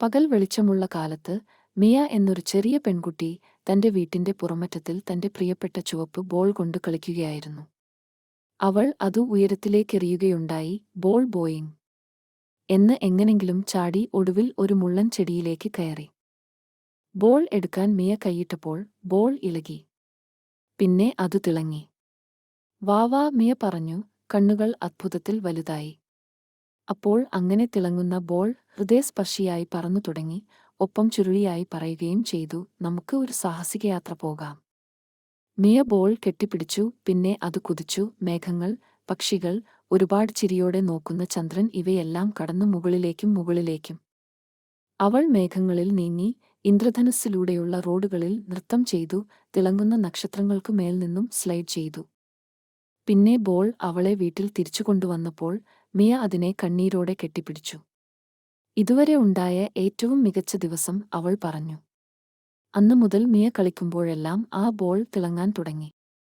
പകൽ വെളിച്ചമുള്ള കാലത്ത് മിയ എന്നൊരു ചെറിയ പെൺകുട്ടി തന്റെ വീട്ടിന്റെ പുറമറ്റത്തിൽ തന്റെ പ്രിയപ്പെട്ട ചുവപ്പ് ബോൾ കൊണ്ട് കളിക്കുകയായിരുന്നു. അവൾ അതു ഉയരത്തിലേക്കെറിയുകയുണ്ടായി. ബോൾ ബോയിങ് എന്ന് എങ്ങനെങ്കിലും ചാടി ഒടുവിൽ ഒരു മുള്ളൻ ചെടിയിലേക്ക് കയറി. ബോൾ എടുക്കാൻ മിയ കൈയിട്ടപ്പോൾ ബോൾ ഇളകി. പിന്നെ അതു തിളങ്ങി. വാ വാ, മിയ പറഞ്ഞു, കണ്ണുകൾ അത്ഭുതത്തിൽ വലുതായി. അപ്പോൾ അങ്ങനെ തിളങ്ങുന്ന ബോൾ ഹൃദയസ്പർശിയായി പറന്നു തുടങ്ങി. ഒപ്പം ചുരുളിയായി പറയുകയും ചെയ്തു, നമുക്ക് ഒരു സാഹസികയാത്ര പോകാം. മിയ ബോൾ കെട്ടിപ്പിടിച്ചു. പിന്നെ അത് കുതിച്ചു. മേഘങ്ങൾ, പക്ഷികൾ, ഒരുപാട് ചിരിയോടെ നോക്കുന്ന ചന്ദ്രൻ, ഇവയെല്ലാം കടന്നു മുകളിലേക്കും മുകളിലേക്കും. അവൾ മേഘങ്ങളിൽ നീങ്ങി. ഇന്ദ്രധനുസ്സിലൂടെയുള്ള റോഡുകളിൽ നൃത്തം ചെയ്തു. തിളങ്ങുന്ന നക്ഷത്രങ്ങൾക്കു മേൽ നിന്നും സ്ലൈഡ് ചെയ്തു. പിന്നെ ബോൾ അവളെ വീട്ടിൽ തിരിച്ചു കൊണ്ടുവന്നപ്പോൾ മിയ അതിനെ കണ്ണീരോടെ കെട്ടിപ്പിടിച്ചു. ഇതുവരെ ഉണ്ടായ ഏറ്റവും മികച്ച ദിവസം, അവൾ പറഞ്ഞു. അന്നു മുതൽ മിയ കളിക്കുമ്പോഴെല്ലാം ആ ബോൾ തിളങ്ങാൻ തുടങ്ങി.